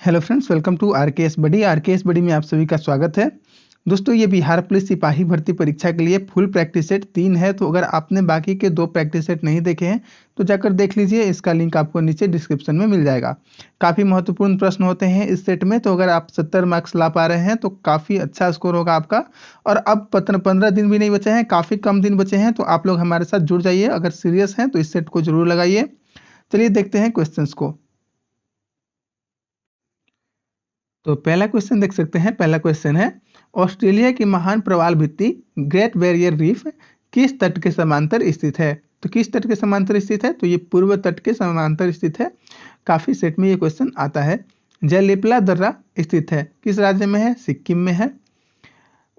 Hello friends, welcome to RKS buddy. RKS buddy में आप सभी का स्वागत है। दोस्तों, ये बिहार पुलिस सिपाही भर्ती परीक्षा के लिए फुल प्रैक्टिस सेट 3 है। तो अगर आपने बाकी के 2 प्रैक्टिस सेट नहीं देखे हैं तो जाकर देख लीजिए। इसका लिंक आपको नीचे डिस्क्रिप्शन में मिल जाएगा। काफ़ी महत्वपूर्ण प्रश्न होते हैं इस सेट में। तो अगर आप 70 मार्क्स ला पा रहे हैं तो काफ़ी अच्छा स्कोर होगा आपका। और अब 15 दिन भी नहीं बचे हैं, काफ़ी कम दिन बचे हैं। तो आप लोग हमारे साथ जुड़ जाइए। अगर सीरियस हैं तो इस सेट को जरूर लगाइए। चलिए देखते हैं क्वेश्चन को। तो पहला क्वेश्चन देख सकते हैं। पहला क्वेश्चन है, ऑस्ट्रेलिया की महान प्रवाल भित्ति ग्रेट बैरियर रीफ किस तट के समांतर स्थित है? तो किस तट के समांतर स्थित है? तो ये पूर्व तट के समांतर स्थित है। काफी सेट में ये क्वेश्चन आता है। जयलिपला दर्रा स्थित है किस राज्य में है? सिक्किम में है।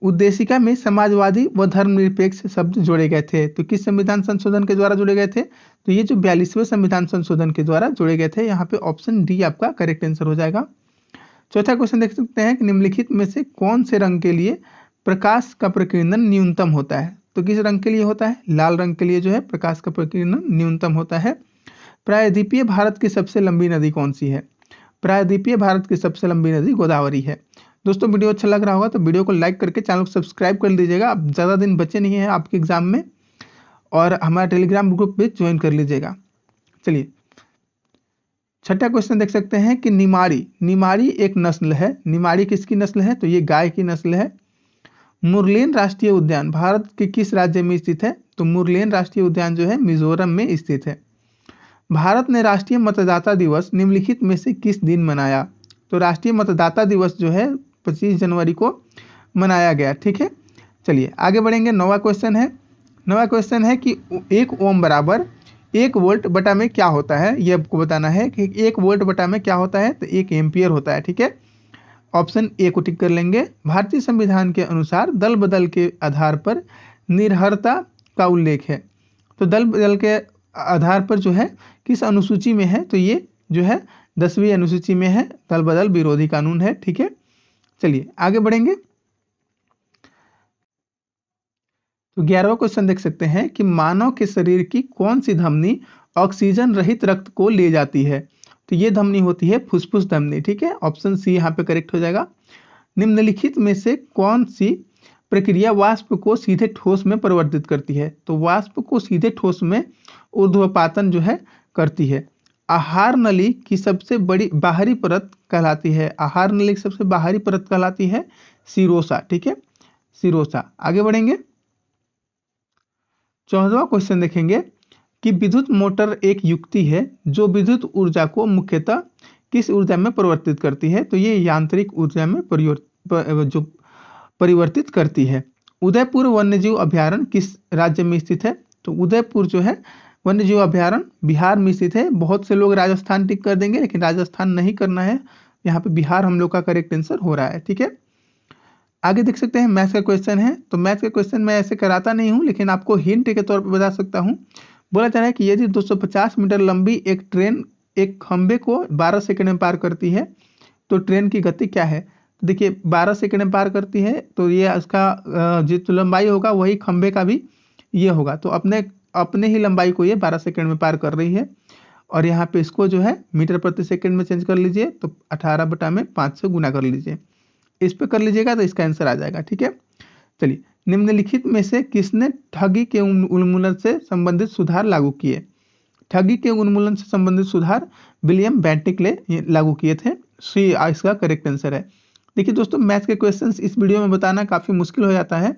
उद्देशिका में समाजवादी व धर्मनिरपेक्ष शब्द जोड़े गए थे तो किस संविधान संशोधन के द्वारा जोड़े गए थे? तो ये जो 42वें संविधान संशोधन के द्वारा जोड़े गए थे। यहाँ पे ऑप्शन डी आपका करेक्ट आंसर हो जाएगा। चौथा क्वेश्चन देख सकते हैं कि निम्नलिखित में से कौन से रंग के लिए प्रकाश का प्रकीर्णन न्यूनतम होता है? तो किस रंग के लिए होता है? लाल रंग के लिए जो है प्रकाश का प्रकीर्णन न्यूनतम होता है। प्रायद्वीपीय भारत की सबसे लंबी नदी कौन सी है? प्रायद्वीपीय भारत की सबसे लंबी नदी गोदावरी है। दोस्तों, वीडियो अच्छा लग रहा होगा तो वीडियो को लाइक करके चैनल को सब्सक्राइब कर लीजिएगा। अब ज़्यादा दिन बचे नहीं है आपके एग्जाम में। और हमारा टेलीग्राम ग्रुप भी ज्वाइन कर लीजिएगा। चलिए, छठा क्वेश्चन देख सकते हैं कि निमाड़ी एक नस्ल है। निमाड़ी किसकी नस्ल है? तो ये गाय की नस्ल है। मुरलेन राष्ट्रीय उद्यान भारत के किस राज्य में स्थित है? तो मुरलेन राष्ट्रीय उद्यान जो है मिजोरम में स्थित है। भारत ने राष्ट्रीय मतदाता दिवस निम्नलिखित में से किस दिन मनाया? तो राष्ट्रीय मतदाता दिवस जो है 25 जनवरी को मनाया गया। ठीक है, चलिए आगे बढ़ेंगे। नौवां क्वेश्चन है कि 1 ओम बराबर 1 वोल्ट बटा में क्या होता है? ये आपको बताना है कि 1 वोल्ट बटा में क्या होता है। तो 1 एम्पियर होता है। ठीक है, ऑप्शन ए को टिक कर लेंगे। भारतीय संविधान के अनुसार दल बदल के आधार पर निर्भरता का उल्लेख है। तो दल बदल के आधार पर जो है किस अनुसूची में है? तो ये जो है 10वीं अनुसूची में है। दल बदल विरोधी कानून है। ठीक है, चलिए आगे बढ़ेंगे। तो 11वां क्वेश्चन देख सकते हैं कि मानव के शरीर की कौन सी धमनी ऑक्सीजन रहित रक्त को ले जाती है? तो ये धमनी होती है फुसफुस धमनी। ठीक है, ऑप्शन सी यहाँ पे करेक्ट हो जाएगा। निम्नलिखित में से कौन सी प्रक्रिया वाष्प को सीधे ठोस में परिवर्तित करती है? तो वाष्प को सीधे ठोस में ऊर्ध्वपातन जो है करती है। आहार नली की सबसे बड़ी बाहरी परत कहलाती है। आहार नली की सबसे बाहरी परत कहलाती है सिरोसा। ठीक है, सिरोसा। आगे बढ़ेंगे। 14वां क्वेश्चन देखेंगे कि विद्युत मोटर एक युक्ति है जो विद्युत ऊर्जा को मुख्यतः किस ऊर्जा में परिवर्तित करती है? तो ये यांत्रिक ऊर्जा में परिवर्तित करती है। उदयपुर वन्यजीव अभयारण्य किस राज्य में स्थित है? तो उदयपुर जो है वन्यजीव अभयारण्य बिहार में स्थित है। बहुत से लोग राजस्थान टिक कर देंगे, लेकिन राजस्थान नहीं करना है। यहाँ पे बिहार हम लोग का करेक्ट आंसर हो रहा है। ठीक है, आगे देख सकते हैं मैथ्स का क्वेश्चन है। तो मैथ्स का क्वेश्चन मैं ऐसे कराता नहीं हूं, लेकिन आपको हिंट के तौर पर बता सकता हूं। बोला जा रहा है कि यदि 250 मीटर लंबी एक ट्रेन एक खंबे को 12 सेकंड में पार करती है तो ट्रेन की गति क्या है? तो देखिए 12 सेकंड में पार करती है तो ये उसका जो लंबाई होगा वही खंबे का भी ये होगा। तो अपने अपने ही लंबाई को ये 12 सेकंड में पार कर रही है। और यहाँ पे इसको जो है मीटर प्रति सेकंड में चेंज कर लीजिए। तो 18/5 से गुना कर लीजिए। इस पे कर लीजिएगा तो इसका आंसर आ जाएगा। ठीक है, चलिए, निम्नलिखित में से किसने ठगी के उन्मूलन से संबंधित सुधार लागू किए? ठगी के उन्मूलन से संबंधित सुधार विलियम बेंटिकले लागू किए थे। सी इसका करेक्ट आंसर है। देखिए दोस्तों, मैथ्स के क्वेश्चंस इस वीडियो में बताना काफी मुश्किल हो जाता है।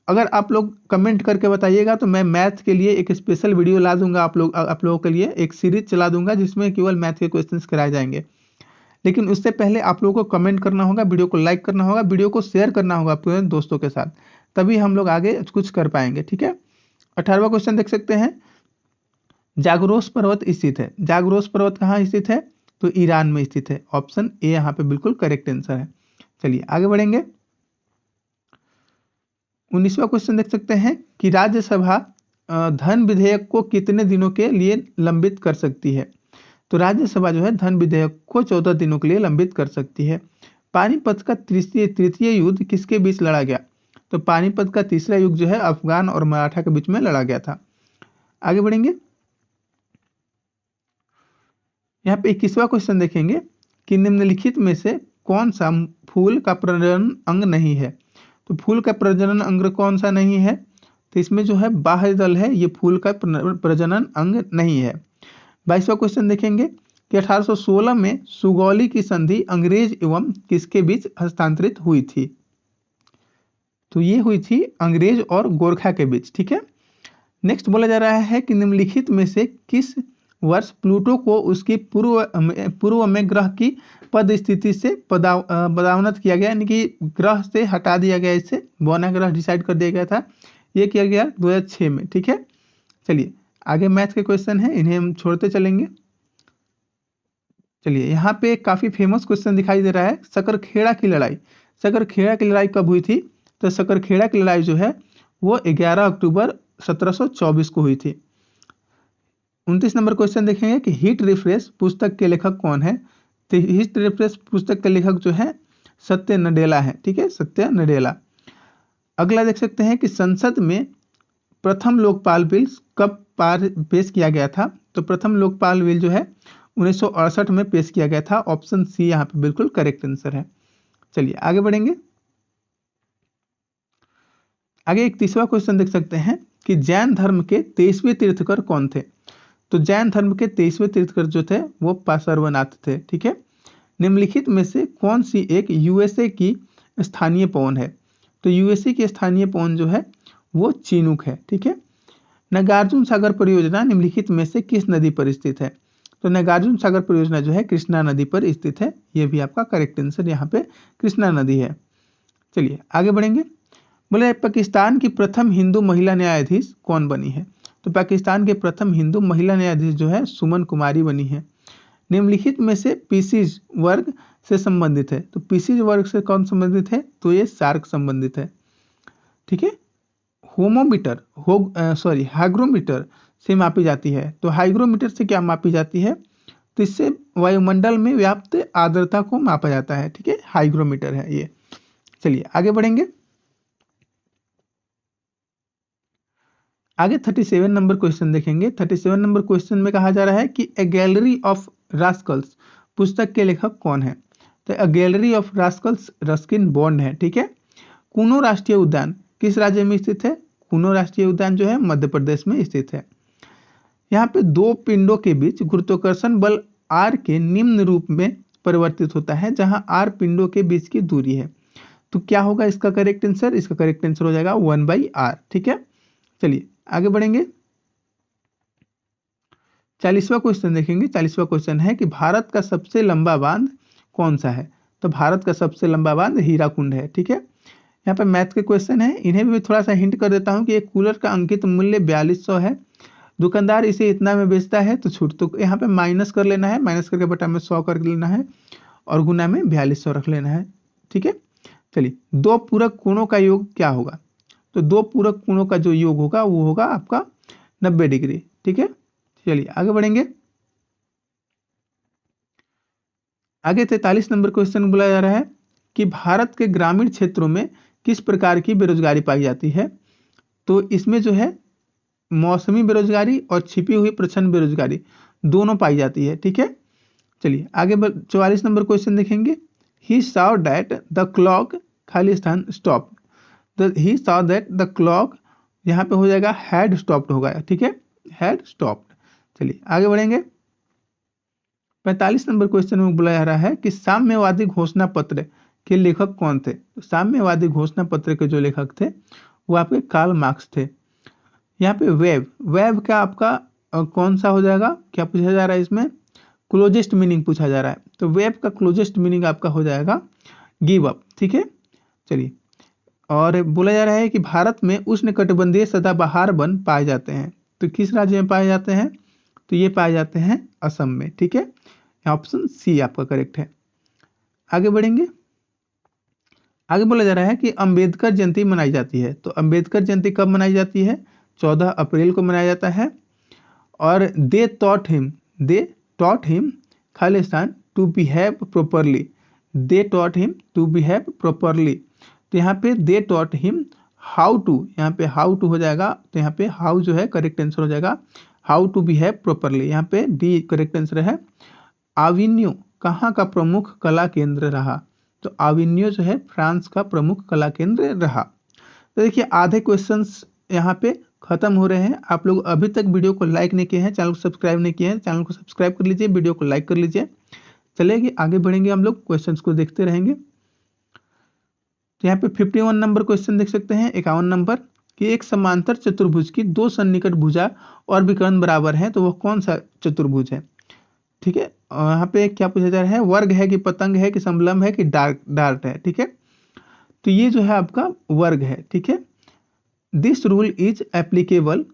अगर आप लोग कमेंट करके बताइएगा तो मैं मैथ के लिए एक स्पेशल वीडियो ला दूंगा। आप लोगों के लिए एक सीरीज चला दूंगा जिसमें केवल मैथ के क्वेश्चंस कराए जाएंगे। लेकिन उससे पहले आप लोगों को कमेंट करना होगा, वीडियो को लाइक करना होगा, वीडियो को शेयर करना होगा अपने दोस्तों के साथ। तभी हम लोग आगे कुछ कर पाएंगे। ठीक है, 18वां क्वेश्चन देख सकते हैं। जागरोस पर्वत स्थित है। जागरोस पर्वत कहाँ स्थित है? तो ईरान में स्थित है। ऑप्शन ए यहाँ पे बिल्कुल करेक्ट आंसर है। चलिए आगे बढ़ेंगे। 19वां क्वेश्चन देख सकते हैं कि राज्यसभा धन विधेयक को कितने दिनों के लिए लंबित कर सकती है? तो राज्यसभा जो है धन विधेयक को 14 दिनों के लिए लंबित कर सकती है। पानीपत का तृतीय युद्ध किसके बीच लड़ा गया? तो पानीपत का तीसरा युद्ध जो है अफगान और मराठा के बीच में लड़ा गया था। आगे बढ़ेंगे। यहाँ पे 21वां क्वेश्चन देखेंगे कि निम्नलिखित में से कौन सा फूल का प्रजनन अंग नहीं है। तो फूल का प्रजनन अंग कौन सा नहीं है, तो इसमें जो है बाह्य दल है, ये फूल का प्रजनन अंग नहीं है। 22वां क्वेश्चन देखेंगे कि 1816 में सुगौली की संधि अंग्रेज एवं किसके बीच हस्तांतरित हुई थी। तो ये हुई थी अंग्रेज और गोरखा के बीच। ठीक है, नेक्स्ट बोला जा रहा है कि निम्नलिखित में से किस वर्ष प्लूटो को उसकी पूर्व में ग्रह की पद स्थिति से पदावनत किया गया, यानी कि ग्रह से हटा दिया गया, इससे बौना ग्रह डिसाइड कर दिया गया था। ये किया गया 2006 में। ठीक है, चलिए आगे मैथ के क्वेश्चन है, इन्हें हम छोड़ते चलेंगे। चलिए यहाँ पे काफी फेमस क्वेश्चन दिखाई दे रहा है, सकरखेड़ा की लड़ाई। सकरखेड़ा की लड़ाई कब हुई थी, तो सकरखेड़ा की लड़ाई जो है वो 11 अक्टूबर 1724 को हुई थी। 29 नंबर क्वेश्चन देखेंगे कि हिट रिफ्रेश पुस्तक के लेखक कौन है। तो हिट रिफ्रेश पुस्तक के लेखक जो है सत्य नडेला है। ठीक है, सत्य नडेला। अगला देख सकते हैं कि संसद में प्रथम लोकपाल बिल कब पेश किया गया था। तो प्रथम लोकपाल बिल जो है 1968 में पेश किया गया था। ऑप्शन सी यहाँ पे बिल्कुल करेक्ट आंसर है। चलिए आगे बढ़ेंगे। आगे एक तीसरा क्वेश्चन देख सकते हैं कि जैन धर्म के 23वें तीर्थकर कौन थे। तो जैन धर्म के 23वें तीर्थकर जो थे वो पार्श्वनाथ थे। ठीक है, निम्नलिखित में से कौन सी एक यूएसए की स्थानीय पवन है। तो यूएसए की स्थानीय पवन जो है वो चिनूक है। ठीक है, नागार्जुन सागर परियोजना निम्नलिखित में से किस नदी पर स्थित है। तो नागार्जुन सागर परियोजना जो है कृष्णा नदी पर स्थित है। ये भी आपका करेक्ट आंसर यहाँ पे कृष्णा नदी है। चलिए आगे बढ़ेंगे। बोले पाकिस्तान की प्रथम हिंदू महिला न्यायाधीश कौन बनी है। तो पाकिस्तान के प्रथम हिंदू महिला न्यायाधीश जो है सुमन कुमारी बनी है। निम्नलिखित में से पीसीज वर्ग से संबंधित है। तो पीसीज वर्ग से कौन संबंधित है, तो ये सार्क संबंधित है। ठीक है, होमोमीटर हाइग्रोमीटर से मापी जाती है। तो हाइग्रोमीटर से क्या मापी जाती है, तो इससे वायुमंडल में व्याप्त आर्द्रता को मापा जाता है। ठीक है, हाइग्रोमीटर है ये। चलिए आगे बढ़ेंगे। आगे 37 नंबर क्वेश्चन देखेंगे। 37 नंबर क्वेश्चन में कहा जा रहा है कि ए गैलरी ऑफ रास्कल्स पुस्तक के लेखक कौन है। तो a gallery of rascals Ruskin Bond है। ठीक है, कूनो राष्ट्रीय उद्यान किस राज्य में स्थित है। कूनो राष्ट्रीय उद्यान जो है मध्य प्रदेश में स्थित है। यहाँ पे दो पिंडों के बीच गुरुत्वाकर्षण बल आर के निम्न रूप में परिवर्तित होता है, जहां आर पिंडों के बीच की दूरी है। तो क्या होगा इसका करेक्ट आंसर, इसका करेक्ट आंसर हो जाएगा 1/r। ठीक है, चलिए आगे बढ़ेंगे। 40वां क्वेश्चन देखेंगे। 40वां क्वेश्चन है कि भारत का सबसे लंबा बांध कौन सा है। तो भारत का सबसे लंबा बांध हीराकुंड है। ठीक है, यहाँ पे मैथ के क्वेश्चन है, इन्हें भी थोड़ा सा हिंट कर देता हूँ कि एक कूलर का अंकित मूल्य 4200 है। दुकानदार इसे इतना में बेचता है तो छूट, तो यहाँ पे माइनस कर लेना है, माइनस करके बटा में 100 कर लेना है और गुना में 4200 रख लेना है। ठीक है, चलिए दो पूरक कोणों का योग क्या होगा। तो दो पूरक कोणों का जो योग होगा वो होगा आपका 90 डिग्री। ठीक है, चलिए आगे बढ़ेंगे। आगे 43 नंबर क्वेश्चन बोला जा रहा है कि भारत के ग्रामीण क्षेत्रों में किस प्रकार की बेरोजगारी पाई जाती है। तो इसमें जो है मौसमी बेरोजगारी और छिपी हुई प्रच्छन्न बेरोजगारी दोनों पाई जाती है। ठीक है, चलिए आगे 44 नंबर क्वेश्चन देखेंगे। ही saw that the clock खाली स्थान स्टॉप। तो ही saw that the clock यहाँ पे हो जाएगा हैड स्टॉप्ड होगा। ठीक है, हैड स्टॉप्ड। चलिए आगे बढ़ेंगे। 45 नंबर क्वेश्चन में बोला जा रहा है कि साम्यवादी घोषणा पत्र के लेखक कौन थे। तो साम्यवादी घोषणा पत्र के जो लेखक थे वो आपके कार्ल मार्क्स थे। यहाँ पे वेब का आपका कौन सा हो जाएगा, क्या पूछा जा रहा है इसमें, क्लोजेस्ट मीनिंग पूछा जा रहा है। तो वेब का क्लोजेस्ट मीनिंग आपका हो जाएगा गिव अप। ठीक है, चलिए और बोला जा रहा है कि भारत में उष्णकटिबंधीय सदाबहार वन पाए जाते हैं। तो किस राज्य में पाए जाते हैं, तो ये पाए जाते हैं असम में। ठीक है, ऑप्शन सी आपका करेक्ट है। आगे बढ़ेंगे। आगे बोला जा रहा है कि अंबेडकर जयंती मनाई जाती है। तो अंबेडकर जयंती कब मनाई जाती है, 14 अप्रैल को मनाया जाता है। और they taught him Khalistan to behave properly. They taught him to behave properly. तो यहाँ पे they taught him how to, यहाँ पे हाउ टू हो जाएगा। तो यहाँ पे हाउ जो है करेक्ट आंसर हो जाएगा हाउ टू बिहेव प्रोपरली। यहाँ पे डी करेक्ट आंसर है। आविन्यू कहाँ का प्रमुख कला केंद्र रहा? तो अविन्यो जो है फ्रांस का प्रमुख कला केंद्र रहा। तो देखिए आधे क्वेश्चंस यहाँ पे खत्म हो रहे हैं। आप लोग अभी तक वीडियो को लाइक नहीं किए हैं, चैनल को सब्सक्राइब नहीं किए हैं, चैनल को सब्सक्राइब कर लीजिए, वीडियो को लाइक कर लीजिए। चलेगी आगे बढ़ेंगे, हम लोग क्वेश्चंस को देखते रहेंगे। तो यहाँ पे 51 नंबर क्वेश्चन देख सकते हैं, 51 नंबर कि एक समांतर चतुर्भुज की दो सन्निकट भुजा और विकर्ण बराबर है तो वह कौन सा चतुर्भुज है? ठीक है, और यहाँ पे क्या पूछा जा रहा है, वर्ग है कि पतंग है कि समलंब है कि डार्ट है? ठीक है, तो ये जो है आपका वर्ग है। ठीक है, दिस रूल इज एप्लीकेबल,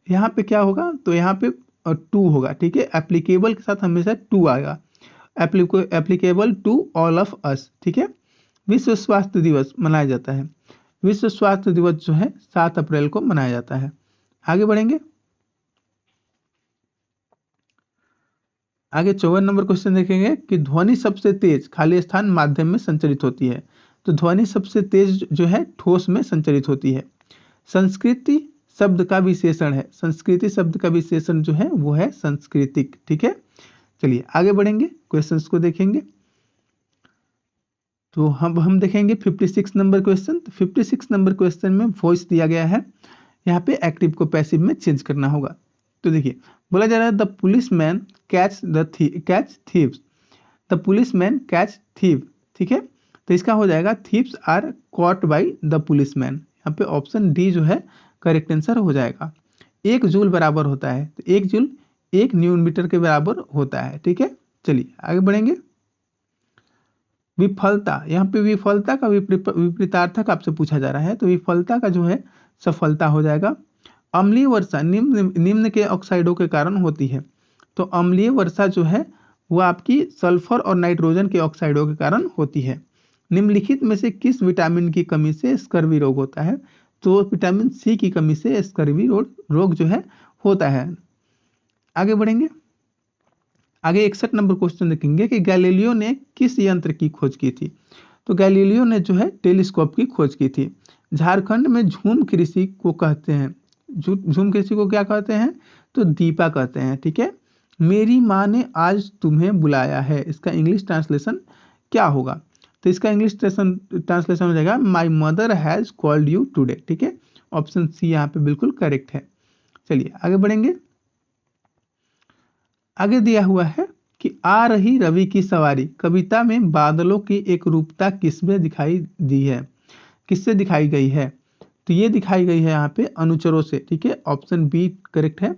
यहाँ पे क्या होगा, तो यहाँ पे 2 होगा। ठीक है, एप्लीकेबल के साथ हमेशा 2 आएगा, applicable to all of us. ठीक है, विश्व स्वास्थ्य दिवस मनाया जाता है, विश्व स्वास्थ्य दिवस जो है 7 अप्रैल को मनाया जाता है। आगे बढ़ेंगे, आगे 54 नंबर क्वेश्चन देखेंगे कि ध्वनि सबसे तेज खाली स्थान माध्यम में संचरित होती है। तो ध्वनि सबसे तेज जो है ठोस में संचरित होती है। संस्कृति शब्द का विशेषण है, संस्कृति शब्द का विशेषण जो है वो है सांस्कृतिक। ठीक है, चलिए आगे बढ़ेंगे, क्वेश्चंस को देखेंगे। तो हम देखेंगे 56 नंबर क्वेश्चन। तो 56 नंबर क्वेश्चन में वॉइस दिया गया है, यहाँ पे एक्टिव को पैसिव में चेंज करना होगा। तो देखिए बोला जा रहा है the police man catch thieves, the police man catch thief. ठीक है, तो इसका हो जाएगा thieves are caught by the police man. यहाँ पे ऑप्शन डी जो है करेक्ट आंसर हो जाएगा। 1 जूल बराबर होता है, तो 1 जूल 1 न्यूटन मीटर के बराबर होता है। ठीक है, चलिए आगे बढ़ेंगे। विफलता, यहाँ पे विफलता का विपरीतार्थक आपसे पूछा जा रहा है, तो विफलता का जो है सफलता हो जाएगा। अम्लीय वर्षा निम्न के ऑक्साइडों के कारण होती है, तो अम्लीय वर्षा जो है वो आपकी सल्फर और नाइट्रोजन के ऑक्साइडों के कारण होती है। निम्नलिखित में से किस विटामिन की कमी से स्कर्वी रोग होता है? तो विटामिन सी की कमी से स्कर्वी रोग जो है होता है। आगे बढ़ेंगे, आगे 61 नंबर क्वेश्चन देखेंगे कि गैलीलियो ने किस यंत्र की खोज की थी? तो गैलीलियो ने जो है टेलीस्कोप की खोज की थी। झारखंड में झूम कृषि को कहते हैं, झूम कृषि को क्या कहते हैं? तो दीपा कहते हैं। ठीक है, मेरी माँ ने आज तुम्हें बुलाया है, इसका इंग्लिश ट्रांसलेशन क्या होगा? तो इसका इंग्लिश ट्रांसलेशन हो जाएगा my mother has called you today. ठीक है, ऑप्शन सी यहाँ पे बिल्कुल करेक्ट है। चलिए आगे बढ़ेंगे, आगे दिया हुआ है कि आ रही रवि की सवारी कविता में बादलों की एक रूपता किसमें दिखाई दी है, किससे दिखाई गई है? तो ये दिखाई गई है यहाँ पे अनुचरों से। ठीक है, ऑप्शन बी करेक्ट है।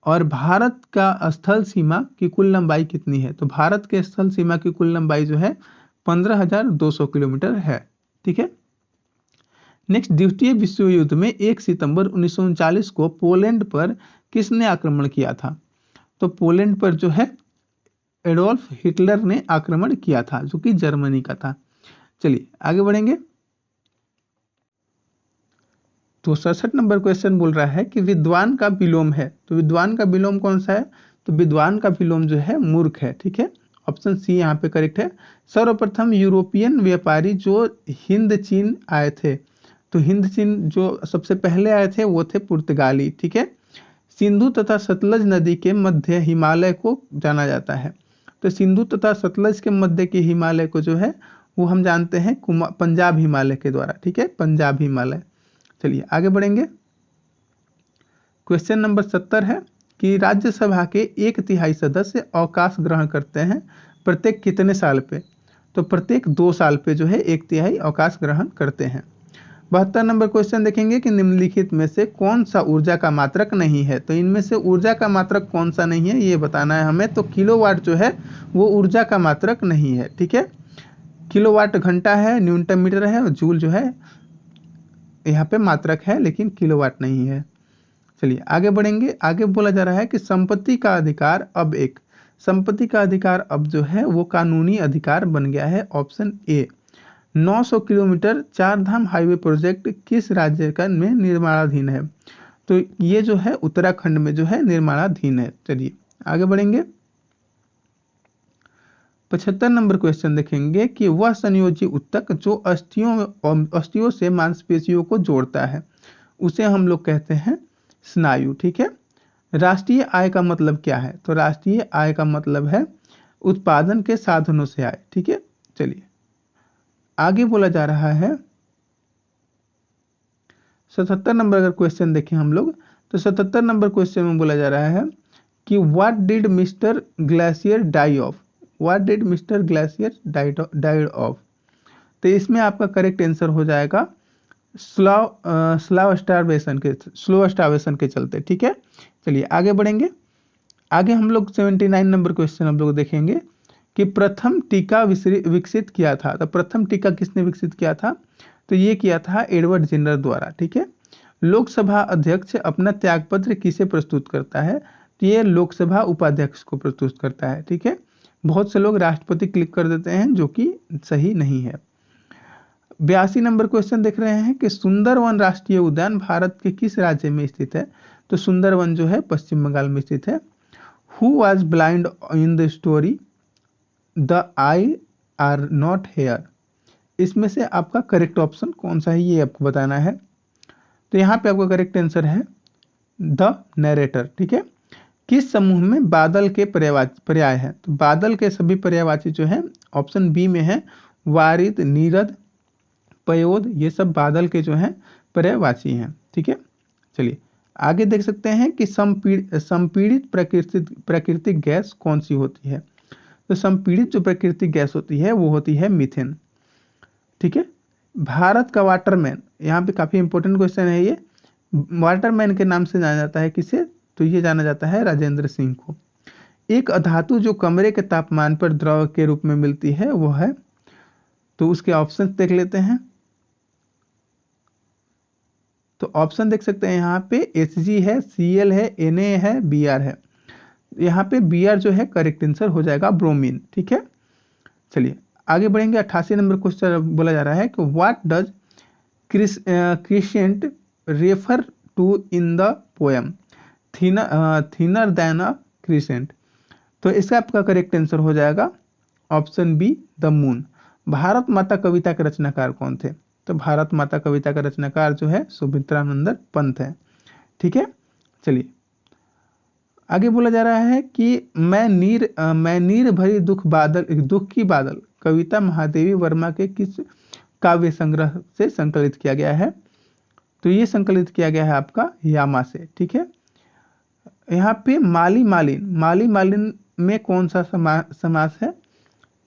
और भारत का स्थल सीमा की कुल लंबाई कितनी है? तो भारत के स्थल सीमा की कुल लंबाई जो है 15,200 किलोमीटर है। ठीक है, नेक्स्ट, द्वितीय विश्व युद्ध में 1 सितंबर 1939 को पोलैंड पर किसने आक्रमण किया था? तो पोलैंड पर जो है एडोल्फ हिटलर ने आक्रमण किया था, जो कि जर्मनी का था। चलिए आगे बढ़ेंगे, तो 67 नंबर क्वेश्चन बोल रहा है कि विद्वान का विलोम है, तो विद्वान का विलोम कौन सा है? तो विद्वान का विलोम जो है मूर्ख है। ठीक है, ऑप्शन सी यहाँ पे करेक्ट है। सर्वप्रथम यूरोपियन व्यापारी जो हिंद चीन आए थे, तो हिंद चीन जो सबसे पहले आए थे वो थे पुर्तगाली। ठीक है, सिंधु तथा सतलज नदी के मध्य हिमालय को जाना जाता है, तो सिंधु तथा सतलज के मध्य के हिमालय को जो है वो हम जानते हैं पंजाब हिमालय के द्वारा। ठीक है, पंजाब हिमालय। चलिए आगे बढ़ेंगे, क्वेश्चन नंबर 70 है कि राज्यसभा के 1/3 सदस्य अवकाश ग्रहण करते हैं प्रत्येक कितने साल पे? तो प्रत्येक 2 साल पे जो है 1/3 अवकाश ग्रहण करते हैं। 72 नंबर क्वेश्चन देखेंगे कि निम्नलिखित में से कौन सा ऊर्जा का मात्रक नहीं है? तो इनमें से ऊर्जा का मात्रक कौन सा नहीं है ये बताना है हमें। तो किलोवाट जो है वो ऊर्जा का मात्रक नहीं है। ठीक है, किलोवाट घंटा है, न्यूटन मीटर है, और जूल जो है यहाँ पे मात्रक है, लेकिन किलोवाट नहीं है। चलिए आगे बढ़ेंगे, आगे बोला जा रहा है कि संपत्ति का अधिकार अब जो है वो कानूनी अधिकार बन गया है। Option A, 900 kilometre 4 Dham highway project किस राज्य का में निर्माणाधीन है? तो ये जो है उत्तराखंड में जो है निर्माणाधीन है। चलिए आगे बढ़ेंगे, 75 नंबर क्वेश्चन देखेंगे कि वह संयोजी ऊतक जो अस्थियों से मांसपेशियों को जोड़ता है उसे हम लोग कहते हैं स्नायु। ठीक है, राष्ट्रीय आय का मतलब क्या है? तो राष्ट्रीय आय का मतलब है उत्पादन के साधनों से आए। ठीक है, चलिए आगे बोला जा रहा है 77 नंबर अगर क्वेश्चन देखें हम लोग, तो 77 नंबर क्वेश्चन में बोला जा रहा है कि what did mister glacier die of, what did mister glacier died of. तो इसमें आपका करेक्ट आंसर हो जाएगा स्लो स्टार्वेशन के चलते। ठीक है, चलिए आगे बढ़ेंगे। आगे हम लोग 79 नंबर क्वेश्चन हम लोग देखेंगे कि प्रथम टीका विकसित किया था। तो प्रथम टीका किसने विकसित किया था, तो ये किया था एडवर्ड जेनर द्वारा। ठीक है, लोकसभा अध्यक्ष अपना त्यागपत्र किसे प्रस्तुत करता है, तो ये लोकसभा उपाध्यक्ष को प्रस्तुत करता है। ठीक है, बहुत से लोग राष्ट्रपति क्लिक कर देते हैं जो कि सही नहीं है। 82 नंबर क्वेश्चन देख रहे हैं कि सुंदरवन राष्ट्रीय उद्यान भारत के किस राज्य में स्थित है, तो सुंदरवन जो है पश्चिम बंगाल में स्थित है। Who was blind in the story the I R not here, इसमें से आपका करेक्ट ऑप्शन कौन सा है ये आपको बताना है। तो यहाँ पे आपका करेक्ट आंसर है द नरेटर। ठीक है, किस समूह में बादल के पर्याय है, तो बादल के सभी पर्यायवाची जो है ऑप्शन बी में है वारिद, नीरद, पयोद, ये सब बादल के जो है पर्यायवाची हैं। ठीक है, चलिए आगे देख सकते हैं कि संपीड़ित प्राकृतिक गैस कौन सी होती है, तो संपीड़ित जो प्राकृतिक गैस होती है वो होती है मीथेन। ठीक है, भारत का वाटरमैन, यहाँ पे काफी इंपॉर्टेंट क्वेश्चन है ये, वाटरमैन के नाम से जाना जाता है किसे, तो ये जाना जाता है राजेंद्र सिंह को। एक अधातु जो कमरे के तापमान पर द्रव के रूप में मिलती है वो है, तो उसके ऑप्शन देख लेते हैं। तो ऑप्शन देख सकते हैं यहाँ पे Hg है, Cl है, Na है, Br है। यहाँ पे Br जो है करेक्ट आंसर हो जाएगा ब्रोमीन। ठीक है, चलिए आगे बढ़ेंगे। 88 नंबर क्वेश्चन बोला जा रहा है कि what does crescent refer to in the poem thinner than a crescent, तो इसका आपका करेक्ट आंसर हो जाएगा ऑप्शन बी द मून। भारत माता कविता के रचनाकार कौन थे, तो भारत माता कविता का रचनाकार जो है सुमित्रानंद पंत है। ठीक है, चलिए आगे बोला जा रहा है कि मैं नीर भरी दुख की बादल कविता महादेवी वर्मा के किस काव्य संग्रह से संकलित किया गया है, तो ये संकलित किया गया है आपका यामा से। ठीक है, यहाँ पे माली मालिन में कौन सा समास है,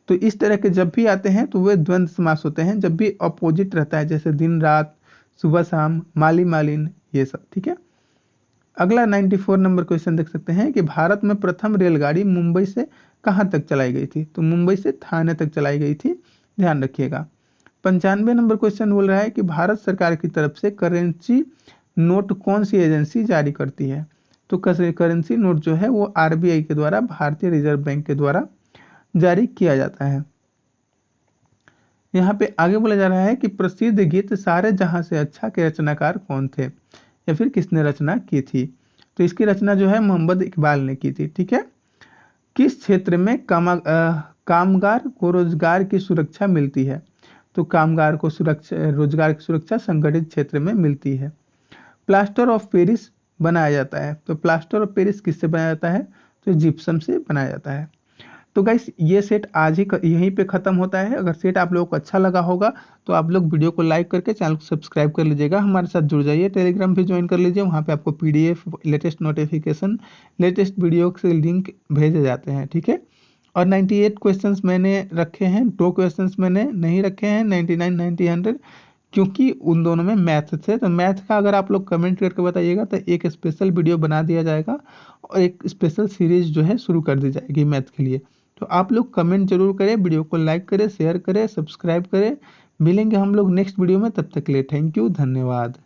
तो इस तरह के जब भी आते हैं तो वे द्वंद्व समास होते हैं, जब भी अपोजिट रहता है, जैसे दिन रात, सुबह शाम, माली मालिन, ये सब। ठीक है, अगला 94 नंबर क्वेश्चन देख सकते हैं कि भारत में प्रथम रेलगाड़ी मुंबई से कहाँ तक चलाई गई थी, तो मुंबई से थाने तक चलाई गई थी, ध्यान रखिएगा। 95 नंबर क्वेश्चन बोल रहा है कि भारत सरकार की तरफ से करेंसी नोट कौन सी एजेंसी जारी करती है, तो करेंसी नोट जो है वो आरबीआई के द्वारा, भारतीय रिजर्व बैंक के द्वारा जारी किया जाता है। यहाँ पे आगे बोला जा रहा है कि प्रसिद्ध गीत सारे जहां से अच्छा के रचनाकार कौन थे, या फिर किसने रचना की थी, तो इसकी रचना जो है मोहम्मद इकबाल ने की थी। ठीक है, किस क्षेत्र में कामगार को रोजगार की सुरक्षा मिलती है, तो कामगार को रोजगार की सुरक्षा संगठित क्षेत्र में मिलती है। प्लास्टर ऑफ पेरिस बनाया जाता है, तो प्लास्टर ऑफ पेरिस किससे बनाया जाता है, तो जिप्सम से बनाया जाता है। तो गाइस ये सेट आज ही यहीं पे खत्म होता है। अगर सेट आप लोगों को अच्छा लगा होगा तो आप लोग वीडियो को लाइक करके चैनल को सब्सक्राइब कर लीजिएगा, हमारे साथ जुड़ जाइए, टेलीग्राम भी ज्वाइन कर लीजिए, वहाँ पे आपको PDF, latest notification, latest video के लिंक भेजे जाते हैं। ठीक है, और 98 क्वेश्चंस मैंने रखे हैं, 2 क्वेश्चंस मैंने नहीं रखे हैं 99, 90, 100, क्योंकि उन दोनों में मैथ थे। तो मैथ का अगर आप लोग कमेंट करके बताइएगा तो एक स्पेशल वीडियो बना दिया जाएगा और एक स्पेशल सीरीज जो है शुरू कर दी जाएगी मैथ के लिए। तो आप लोग कमेंट जरूर करें, वीडियो को लाइक करें, शेयर करें, सब्सक्राइब करें। मिलेंगे हम लोग नेक्स्ट वीडियो में, तब तक के लिए थैंक यू, धन्यवाद।